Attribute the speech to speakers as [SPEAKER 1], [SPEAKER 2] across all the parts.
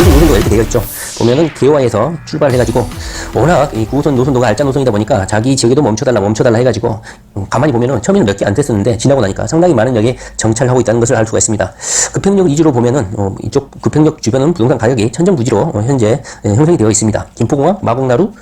[SPEAKER 1] 구호선 노선도가 이렇게 되어 있죠. 보면은 개화에서 출발해가지고 워낙 이 구호선 노선도가 알짜 노선이다 보니까 자기 지역에도 멈춰달라 해가지고 가만히 보면은 처음에는 몇 개 안 됐었는데 지나고 나니까 상당히 많은 역에 정찰하고 있다는 것을 알 수가 있습니다. 급행역 위주로 보면은 이쪽 급행역 주변은 부동산 가격이 천정부지로 현재 형성이 되어 있습니다. 김포공항, 마곡나루,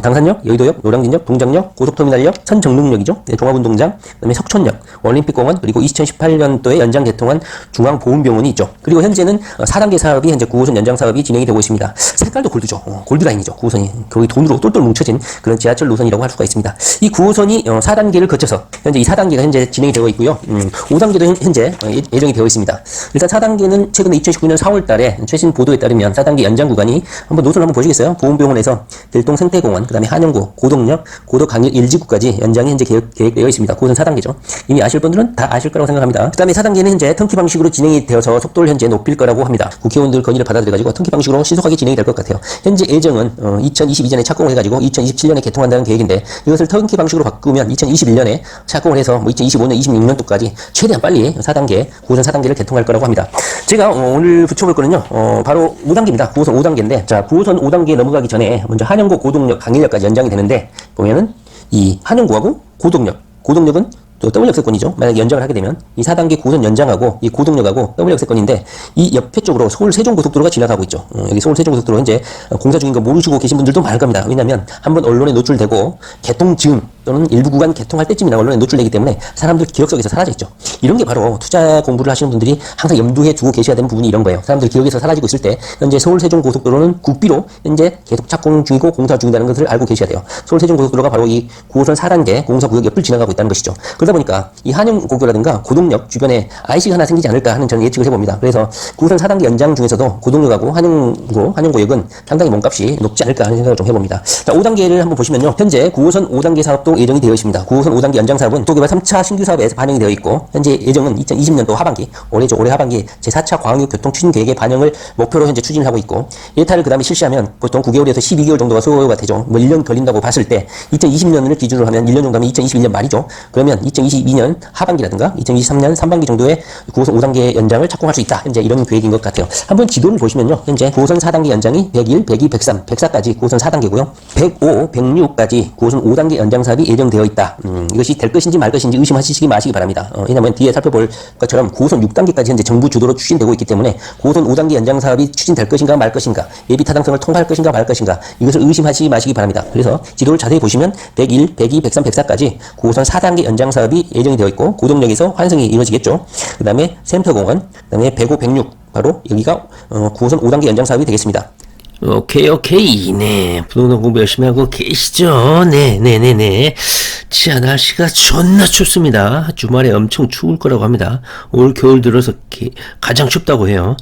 [SPEAKER 1] 당산역, 여의도역, 노량진역, 동작역, 고속터미널역, 선정릉역이죠. 종합운동장, 그다음에 석촌역, 올림픽공원, 그리고 2018년도에 연장 개통한 중앙보훈병원이 있죠. 그리고 현재는 4단계 사업이 현재 9호선 연장 사업이 진행이 되고 있습니다. 색깔도 골드죠. 골드라인이죠. 9호선이 거의 돈으로 똘똘 뭉쳐진 그런 지하철 노선이라고 할 수가 있습니다. 이 9호선이 4단계를 거쳐서 현재 이 4단계가 현재 진행이 되고 있고요. 5단계도 현재 예정이 되어 있습니다. 일단 4단계는 최근에 2019년 4월 달에 최신 보도에 따르면 4단계 연장 구간이 한번 노선을 한번 보시겠어요? 보훈병원에서 들동 생태공원, 그 다음에 한영구, 고덕역, 고덕강역 1지구까지 연장이 현재 계획되어 있습니다. 9호선 4단계죠. 이미 아실 분들은 다 아실 거라고 생각합니다. 그 다음에 4단계는 현재 턴키 방식으로 진행이 되어서 속도를 현재 높일 거라고 합니다. 국회의원들 건의를 받아들여가지고 턴키 방식으로 신속하게 진행이 될 것 같아요. 현재 예정은 2022년에 착공을 해가지고 2027년에 개통한다는 계획인데 이것을 턴키 방식으로 바꾸면 2021년에 착공을 해서 2025년, 26년도까지 최대한 빨리 4단계, 9호선 4단계를 개통할 거라고 합니다. 제가 오늘 붙여볼 거는요, 바로 5단계입니다. 9호선 5단계인데, 자, 9호선 5단계에 넘어가기 전에 먼저 한영구, 고덕역, 강일역까지 연장이 되는데, 보면은 이 한영구하고 고덕역은 또 W역세권이죠. 만약에 연장을 하게 되면 이 4단계 9호선 연장하고 이 고덕역하고 W역세권인데 이 옆에 쪽으로 서울 세종고속도로가 지나가고 있죠. 여기 서울 세종고속도로 현재 공사 중인 거 모르시고 계신 분들도 많을 겁니다. 왜냐하면 한번 언론에 노출되고 개통 즈음 또는 일부 구간 개통할 때쯤이나 언론에 노출되기 때문에 사람들 기억 속에서 사라져 있죠. 이런 게 바로 투자 공부를 하시는 분들이 항상 염두에 두고 계셔야 되는 부분이 이런 거예요. 사람들 기억에서 사라지고 있을 때 현재 서울 세종고속도로는 국비로 현재 계속 착공 중이고 공사 중이라는 것을 알고 계셔야 돼요. 서울 세종고속도로가 바로 이 9호선 4단계 공사구역 옆을 지나가고 있다는 것이죠. 그러다 보니까 이 한영고교라든가 고덕역 주변에 IC가 하나 생기지 않을까 하는 저는 예측을 해봅니다. 그래서 9호선 4단계 연장 중에서도 고덕역하고 한영고역은 상당히 몸값이 높지 않을까 하는 생각을 좀 해봅니다. 자, 5단계를 한번 보시면요. 현재 9호선 5단계 사업도 예정이 되어 있습니다. 9호선 5단계 연장 사업은 도개발 3차 신규 사업에 반영이 되어 있고 현재 예정은 2020년도 하반기, 올해 하반기 제4차 광역 교통 추진 계획의 반영을 목표로 현재 추진을 하고 있고 예타를 그 다음에 실시하면 보통 9개월에서 12개월 정도가 소요가 되죠. 뭐 1년 걸린다고 봤을 때 2020년을 기준으로 하면 1년 정도 하면 2021년 말이죠. 그러면 2022년 하반기라든가 2023년 상반기 정도에 9호선 5단계 연장을 착공할 수 있다. 현재 이런 계획인 것 같아요. 한번 지도를 보시면요. 현재 9호선 4단계 연장이 101, 102, 103, 104까지 9호선 4단계고요. 105, 106까지 9호선 5단계 연장 사업이 예정되어 있다. 이것이 될 것인지 말 것인지 의심하시기 마시기 바랍니다. 왜냐하면 뒤에 살펴볼 것처럼 9호선 6단계까지 현재 정부 주도로 추진되고 있기 때문에 9호선 5단계 연장 사업이 추진될 것인가 말 것인가, 예비 타당성을 통과할 것인가 말 것인가, 이것을 의심하시기 마시기 바랍니다. 그래서 지도를 자세히 보시면 101, 102, 103, 104까지 9호선 4단계 연장 사업이 예정이 되어 있고 고덕역에서 환승이 이루어지겠죠. 그 다음에 센터공원, 그 다음에 105, 106 바로 여기가 9호선 5단계 연장 사업이 되겠습니다.
[SPEAKER 2] 오케이. 네. 부동산 공부 열심히 하고 계시죠? 네. 자, 날씨가 존나 춥습니다. 주말에 엄청 추울 거라고 합니다. 올 겨울 들어서 가장 춥다고 해요.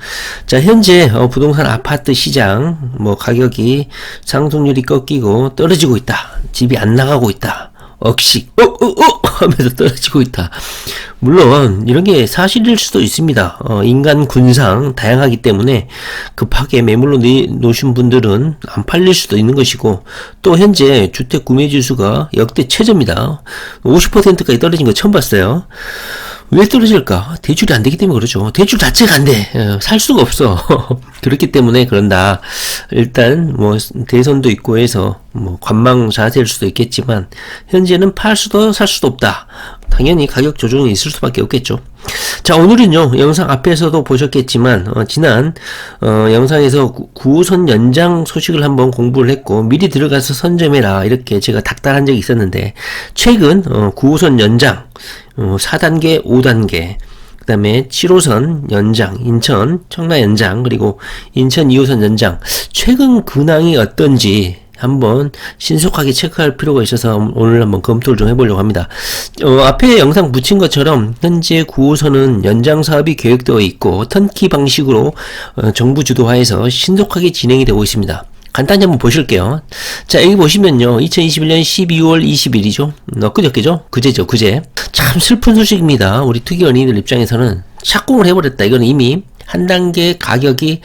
[SPEAKER 2] 자, 현재 부동산 아파트 시장 가격이 상승률이 꺾이고 떨어지고 있다. 집이 안 나가고 있다. 억식 하면서 떨어지고 있다. 물론 이런 게 사실일 수도 있습니다. 인간 군상 다양하기 때문에 급하게 매물로 놓으신 분들은 안 팔릴 수도 있는 것이고 또 현재 주택 구매 지수가 역대 최저입니다. 50%까지 떨어진 거 처음 봤어요. 왜 떨어질까? 대출이 안 되기 때문에 그렇죠. 대출 자체가 안 돼. 살 수가 없어. 그렇기 때문에 그런다. 일단 대선도 있고 해서 관망 자세일 수도 있겠지만 현재는 팔 수도 살 수도 없다. 당연히 가격 조정이 있을 수밖에 없겠죠. 자, 오늘은요, 영상 앞에서도 보셨겠지만, 지난, 영상에서 9호선 연장 소식을 한번 공부를 했고, 미리 들어가서 선점해라. 이렇게 제가 닥달한 적이 있었는데, 최근, 9호선 연장, 4단계, 5단계, 그 다음에 7호선 연장, 인천, 청라 연장, 그리고 인천 2호선 연장, 최근 근황이 어떤지, 한번 신속하게 체크할 필요가 있어서 오늘 한번 검토를 좀 해보려고 합니다. 앞에 영상 붙인 것처럼 현재 9호선은 연장 사업이 계획되어 있고 턴키 방식으로 정부 주도하에서 신속하게 진행이 되고 있습니다. 간단히 한번 보실게요. 자, 여기 보시면요. 2021년 12월 20일이죠. 그저께죠? 그제. 참 슬픈 소식입니다. 우리 투기연인들 입장에서는 착공을 해버렸다. 이건 이미 한 단계 가격이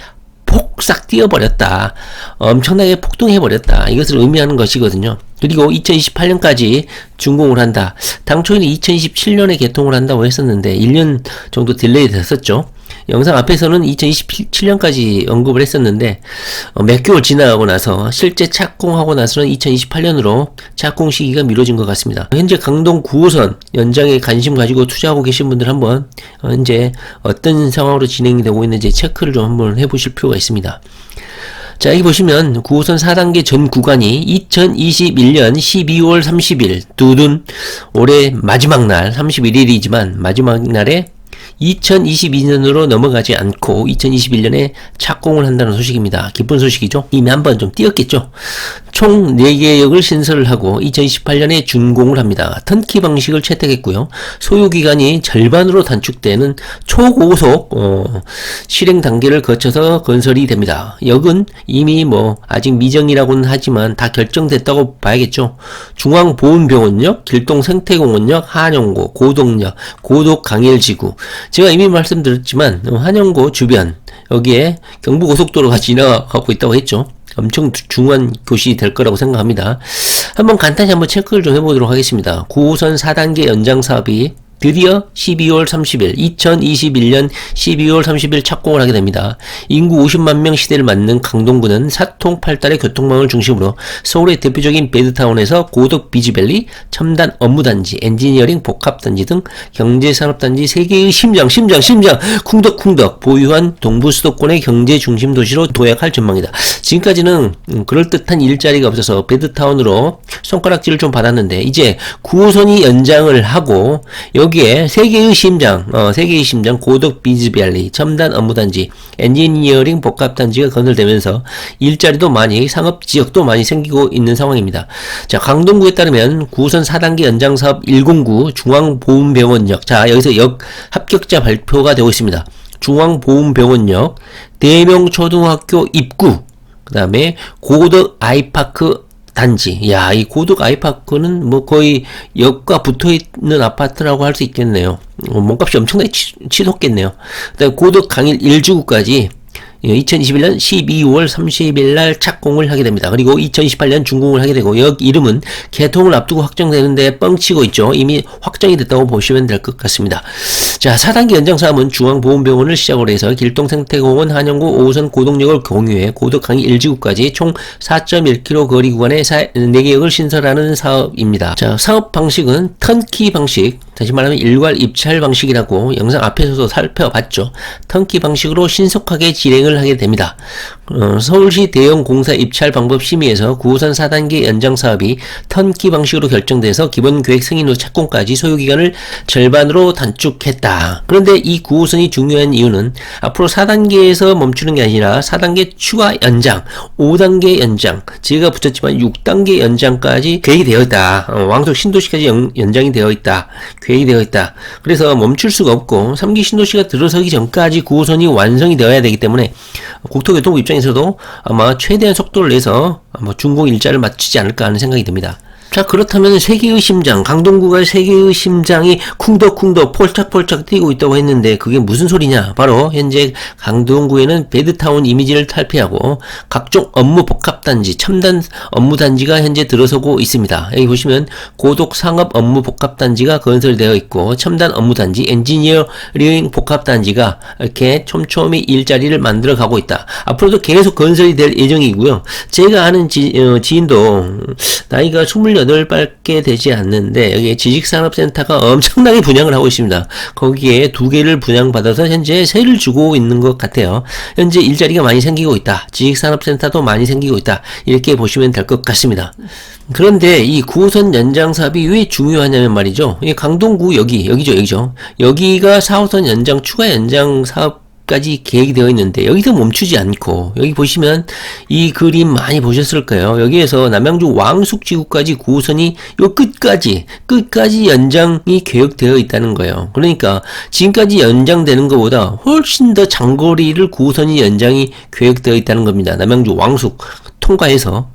[SPEAKER 2] 폭삭 뛰어버렸다. 엄청나게 폭등해버렸다. 이것을 의미하는 것이거든요. 그리고 2028년까지 준공을 한다. 당초에는 2027년에 개통을 한다고 했었는데 1년 정도 딜레이 됐었죠. 영상 앞에서는 2027년까지 언급을 했었는데 몇 개월 지나가고 나서 실제 착공하고 나서는 2028년으로 착공 시기가 미뤄진 것 같습니다. 현재 강동 9호선 연장에 관심 가지고 투자하고 계신 분들 한번 현재 어떤 상황으로 진행이 되고 있는지 체크를 좀 한번 해보실 필요가 있습니다. 자, 여기 보시면 9호선 4단계 전 구간이 2021년 12월 30일 두둔 올해 마지막 날 31일이지만 마지막 날에 2022년으로 넘어가지 않고 2021년에 착공을 한다는 소식입니다. 기쁜 소식이죠. 이미 한번 좀 띄었겠죠. 총 4개 역을 신설을 하고 2028년에 준공을 합니다. 턴키 방식을 채택했고요. 소요기간이 절반으로 단축되는 초고속 실행 단계를 거쳐서 건설이 됩니다. 역은 이미 아직 미정이라고는 하지만 다 결정됐다고 봐야겠죠. 중앙보훈병원역, 길동생태공원역, 한영고, 고덕역, 고덕강일지구. 제가 이미 말씀드렸지만 한영고 주변 여기에 경부고속도로가 지나가고 있다고 했죠. 엄청 중요한 곳이 될 거라고 생각합니다. 한번 간단히 한번 체크를 좀 해보도록 하겠습니다. 9호선 4단계 연장 사업이 드디어 12월 30일 2021년 12월 30일 착공을 하게 됩니다. 인구 50만 명 시대를 맞는 강동구는 사통팔달의 교통망을 중심으로 서울의 대표적인 베드타운에서 고덕 비즈밸리, 첨단 업무단지, 엔지니어링 복합단지 등 경제산업단지 세계의 심장 쿵덕쿵덕 보유한 동부 수도권의 경제 중심 도시로 도약할 전망이다. 지금까지는 그럴듯한 일자리가 없어서 베드타운으로 손가락질을 좀 받았는데 이제 9호선이 연장을 하고 여기에 세계의 심장 고덕 비즈밸리, 첨단 업무단지, 엔지니어링 복합단지가 건설되면서 일자리도 많이, 상업지역도 많이 생기고 있는 상황입니다. 자, 강동구에 따르면 9호선 4단계 연장사업 109 중앙보훈병원역, 자, 여기서 역 합격자 발표가 되고 있습니다. 중앙보훈병원역, 대명초등학교 입구, 그 다음에 고덕 아이파크 단지. 야, 이 고덕 아이파크는 거의 역과 붙어 있는 아파트라고 할 수 있겠네요. 몸값이 엄청나게 치솟겠네요. 그다음에 고덕 강일 1주구까지 2021년 12월 30일 날 착공을 하게 됩니다. 그리고 2028년 준공을 하게 되고 역 이름은 개통을 앞두고 확정되는데 뻥치고 있죠. 이미 확정이 됐다고 보시면 될 것 같습니다. 자, 4단계 연장 사업은 중앙보훈병원을 시작으로 해서 길동생태공원, 한영고, 5호선 고덕역을 공유해 고덕강의 1지구까지 총 4.1km 거리 구간에 4개 역을 신설하는 사업입니다. 자, 사업 방식은 턴키 방식, 다시 말하면 일괄 입찰 방식이라고 영상 앞에서도 살펴봤죠. 턴키 방식으로 신속하게 진행을 하게 됩니다. 서울시 대형 공사 입찰 방법 심의에서 9호선 4단계 연장 사업이 턴키 방식으로 결정돼서 기본 계획 승인 후 착공까지 소요기간을 절반으로 단축했다. 그런데 이 9호선이 중요한 이유는 앞으로 4단계에서 멈추는 게 아니라 4단계 추가 연장, 5단계 연장, 제가 붙였지만 6단계 연장까지 계획이 되어 있다. 왕속 신도시까지 연장이 되어 있다. 계획이 되어 있다. 그래서 멈출 수가 없고 3기 신도시가 들어서기 전까지 9호선이 완성이 되어야 되기 때문에 국토교통부 입장에서도 아마 최대한 속도를 내서 준공 일자를 맞추지 않을까 하는 생각이 듭니다. 자, 그렇다면 세계의 심장, 강동구가 세계의 심장이 쿵덕쿵덕 폴짝폴짝 뛰고 있다고 했는데 그게 무슨 소리냐? 바로 현재 강동구에는 베드타운 이미지를 탈피하고 각종 업무 복합단지, 첨단 업무단지가 현재 들어서고 있습니다. 여기 보시면 고덕 상업 업무 복합단지가 건설되어 있고 첨단 업무단지, 엔지니어링 복합단지가 이렇게 촘촘히 일자리를 만들어 가고 있다. 앞으로도 계속 건설이 될 예정이고요. 제가 아는 지인도 나이가 28밖에 되지 않는데 여기 지식산업센터가 엄청나게 분양을 하고 있습니다. 거기에 2개를 분양받아서 현재 3를 주고 있는 것 같아요. 현재 일자리가 많이 생기고 있다. 지식산업센터도 많이 생기고 있다. 이렇게 보시면 될 것 같습니다. 그런데 이 9호선 연장 사업이 왜 중요하냐면 말이죠. 이 강동구 여기죠. 여기가 4호선 연장 추가 연장 사업 까지 계획이 되어 있는데 여기서 멈추지 않고 여기 보시면 이 그림 많이 보셨을 거예요. 여기에서 남양주 왕숙지구까지 9호선이 요 끝까지 연장이 계획되어 있다는 거예요. 그러니까 지금까지 연장되는 것보다 훨씬 더 장거리를 9호선이 연장이 계획되어 있다는 겁니다. 남양주 왕숙 통과해서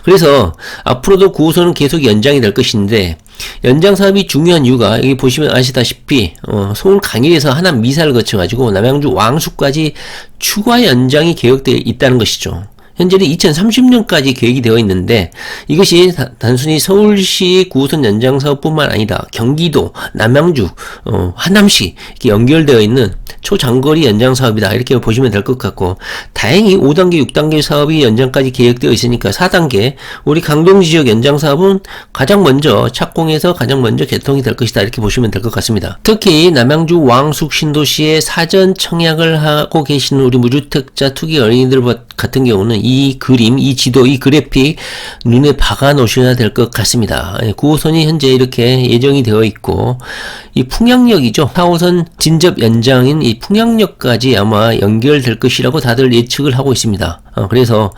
[SPEAKER 2] 그래서 앞으로도 9호선은 계속 연장이 될 것인데 연장 사업이 중요한 이유가 여기 보시면 아시다시피 서울 강일에서 하남 미사를 거쳐가지고 남양주 왕숙까지 추가 연장이 계획되어 있다는 것이죠. 현재는 2030년까지 계획이 되어 있는데 이것이 단순히 서울시 9호선 연장 사업뿐만 아니라 경기도, 남양주, 하남시 이렇게 연결되어 있는 초장거리 연장 사업이다 이렇게 보시면 될 것 같고, 다행히 5단계, 6단계 사업이 연장까지 계획되어 있으니까 4단계 우리 강동 지역 연장 사업은 가장 먼저 착공해서 가장 먼저 개통이 될 것이다 이렇게 보시면 될 것 같습니다. 특히 남양주 왕숙 신도시에 사전 청약을 하고 계시는 우리 무주택자 투기 어린이들 같은 경우는 이 그림, 이 지도, 이 그래픽 눈에 박아 놓으셔야 될 것 같습니다. 9호선이 현재 이렇게 예정이 되어 있고, 이 풍양역이죠. 4호선 진접 연장인 이 풍양역까지 아마 연결될 것이라고 다들 예측을 하고 있습니다. 그래서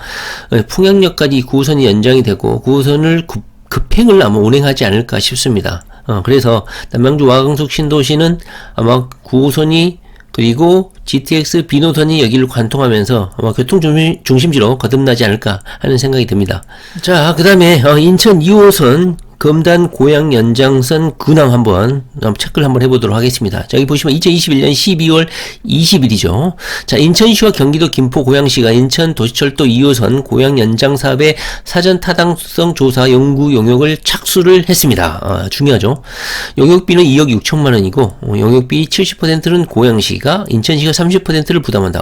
[SPEAKER 2] 풍양역까지 9호선이 연장이 되고 9호선을 급행을 아마 운행하지 않을까 싶습니다. 그래서 남양주 왕숙 신도시는 아마 9호선이 그리고 GTX 비노선이 여기를 관통하면서 아마 교통 중심지로 거듭나지 않을까 하는 생각이 듭니다. 자, 그 다음에 인천 2호선 금단 고양 연장선 근황 한번 체크를 한번 해보도록 하겠습니다. 자, 여기 보시면 2021년 12월 20일이죠. 자, 인천시와 경기도 김포 고양시가 인천 도시철도 2호선 고양 연장 사업의 사전 타당성 조사 연구 용역을 착수를 했습니다. 중요하죠. 용역비는 2억 6천만 원이고 용역비 70%는 고양시가, 인천시가 30%를 부담한다.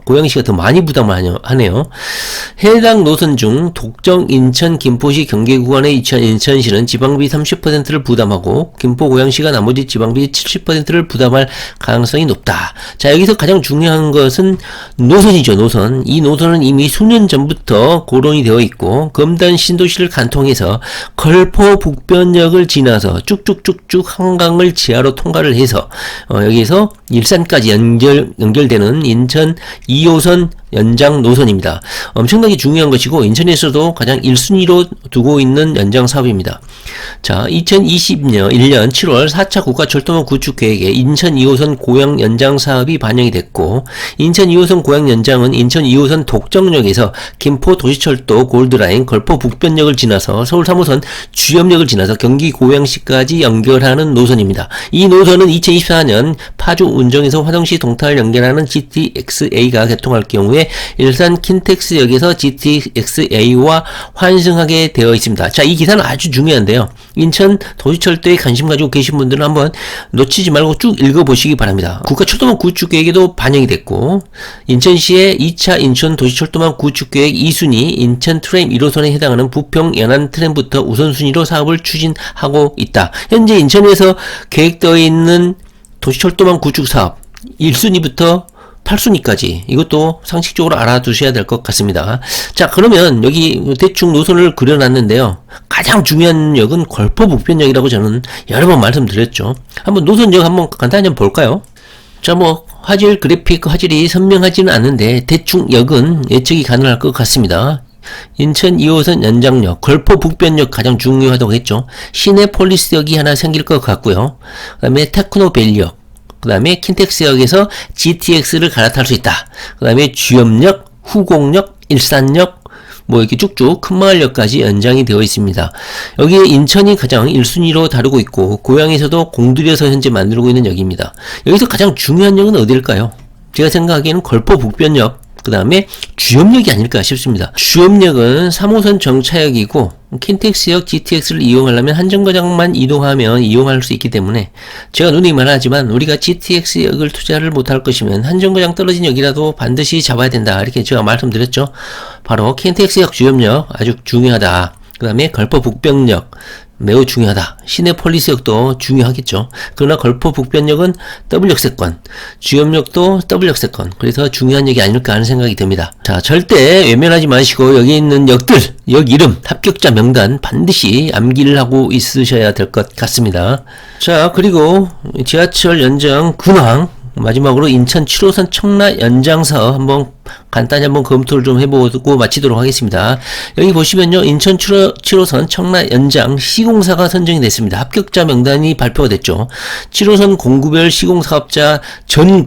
[SPEAKER 2] 고양시가 더 많이 부담을 하네요. 해당 노선 중 독정 인천 김포시 경계 구간에 위치한 인천시 는 지방비 30%를 부담하고 김포 고양시가 나머지 지방비 70%를 부담할 가능성이 높다. 자, 여기서 가장 중요한 것은 노선이죠. 노선. 이 노선은 이미 수년 전부터 고론이 되어 있고 금단 신도시를 간통해서 걸포 북변역을 지나서 쭉쭉쭉쭉 한강을 지하로 통과를 해서 여기서 일산까지 연결되는 인천 2호선 연장 노선입니다. 엄청나게 중요한 것이고 인천에서도 가장 1순위로 두고 있는 연장 사업입니다. 자, 2020년 1년 7월 4차 국가철도망 구축 계획에 인천 2호선 고양 연장 사업이 반영이 됐고, 인천 2호선 고양 연장은 인천 2호선 독정역에서 김포 도시철도 골드라인 걸포 북변역을 지나서 서울 3호선 주염역을 지나서 경기 고양시까지 연결하는 노선입니다. 이 노선은 2024년 파주 운정에서 화성시 동탄을 연결하는 GTX-A가 개통할 경우에 일산 킨텍스역에서 GTX-A와 환승하게 되어 있습니다. 자, 이 기사는 아주 중요한데요. 인천 도시철도에 관심 가지고 계신 분들은 한번 놓치지 말고 쭉 읽어보시기 바랍니다. 국가철도망 구축계획에도 반영이 됐고, 인천시의 2차 인천 도시철도망 구축계획 2순위 인천 트램 1호선에 해당하는 부평 연안 트램부터 우선순위로 사업을 추진하고 있다. 현재 인천에서 계획되어 있는 도시철도망 구축 사업 1순위부터 8순위까지 이것도 상식적으로 알아두셔야 될 것 같습니다. 자, 그러면 여기 대충 노선을 그려놨는데요. 가장 중요한 역은 걸포 북변역이라고 저는 여러 번 말씀드렸죠. 한번 노선역 한번 간단히 한번 볼까요? 자, 화질 그래픽 화질이 선명하지는 않은데 대충 역은 예측이 가능할 것 같습니다. 인천 2호선 연장역, 걸포 북변역 가장 중요하다고 했죠. 시내폴리스역이 하나 생길 것 같고요. 그 다음에 테크노밸리역, 그 다음에 킨텍스역에서 GTX를 갈아탈 수 있다. 그 다음에 주염역, 후곡역, 일산역, 이렇게 쭉쭉 큰마을역까지 연장이 되어 있습니다. 여기에 인천이 가장 1순위로 다루고 있고, 고양에서도 공들여서 현재 만들고 있는 역입니다. 여기서 가장 중요한 역은 어딜까요? 제가 생각하기에는 걸포 북변역, 그 다음에 주염역이 아닐까 싶습니다. 주염역은 3호선 정차역이고 킨텍스역 GTX를 이용하려면 한 정거장만 이동하면 이용할 수 있기 때문에 제가 누누이 말하지만 우리가 GTX역을 투자를 못할 것이면 한 정거장 떨어진 역이라도 반드시 잡아야 된다. 이렇게 제가 말씀드렸죠. 바로 킨텍스역 주염역 아주 중요하다. 그 다음에 걸포 북변역 매우 중요하다. 시내폴리스역도 중요하겠죠. 그러나 걸포 북변역은 W역세권, 주염역도 W역세권. 그래서 중요한 역이 아닐까 하는 생각이 듭니다. 자, 절대 외면하지 마시고 여기 있는 역들, 역 이름, 합격자 명단 반드시 암기를 하고 있으셔야 될 것 같습니다. 자, 그리고 지하철 연장 근황, 마지막으로 인천 7호선 청라 연장 사업 한번 간단히 한번 검토를 좀 해보고 마치도록 하겠습니다. 여기 보시면요, 인천 7호선 청라 연장 시공사가 선정이 됐습니다. 합격자 명단이 발표가 됐죠. 7호선 공구별 시공사업자 전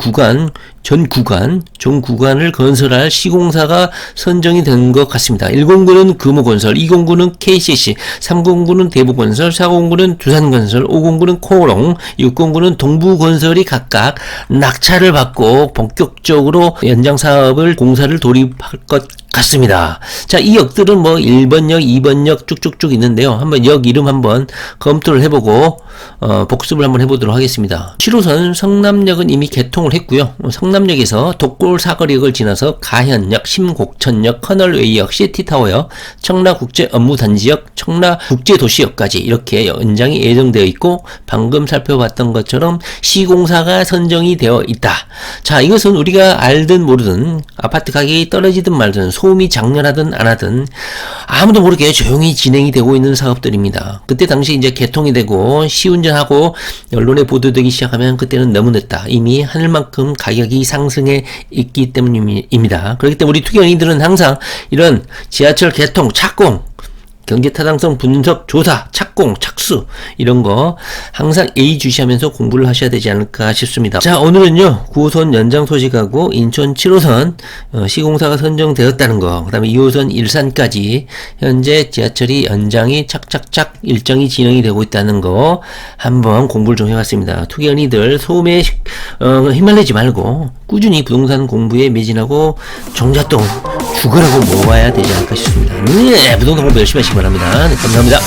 [SPEAKER 2] 구간을 건설할 시공사가 선정이 된 것 같습니다. 109는 금호건설, 209는 KCC, 309는 대부건설, 409는 두산건설, 509는 코오롱, 609는 동부건설이 각각 낙찰을 받고 본격적으로 연장 사업을 공사를 돌입할 것 같습니다. 자, 이 역들은 뭐 1번역, 2번역 쭉쭉쭉 있는데요. 한번 역 이름 한번 검토를 해보고 복습을 한번 해보도록 하겠습니다. 7호선 성남역은 이미 개통을 했고요. 성남역에서 독골 사거리역을 지나서 가현역, 심곡천역, 커널웨이역, 시티타워역, 청라국제업무단지역, 청라국제도시역까지 이렇게 연장이 예정되어 있고 방금 살펴봤던 것처럼 시공사가 선정이 되어 있다. 자, 이것은 우리가 알든 모르든 아파트 가격이 떨어지든 말든 소음이 장렬하든 안 하든 아무도 모르게 조용히 진행이 되고 있는 사업들입니다. 그때 당시 이제 개통이 되고 시운전하고 언론에 보도되기 시작하면 그때는 너무 늦다. 이미 하늘만큼 가격이 상승해 있기 때문입니다. 그렇기 때문에 우리 투견이들은 항상 이런 지하철 개통, 착공, 경제타당성 분석, 조사, 착공, 착수 이런 거 항상 예의주시하면서 공부를 하셔야 되지 않을까 싶습니다. 자, 오늘은요 9호선 연장 소식하고 인천 7호선 시공사가 선정되었다는 거, 그 다음에 2호선 일산까지 현재 지하철이 연장이 착착착 일정이 진행이 되고 있다는 거 한번 공부를 좀 해봤습니다. 투견이들 소음에 휘말리지 말고 꾸준히 부동산 공부에 매진하고 종잣돈 죽으라고 모아야 되지 않을까 싶습니다. 네, 부동산 공부 열심히 하시기 바랍니다. 네, 감사합니다.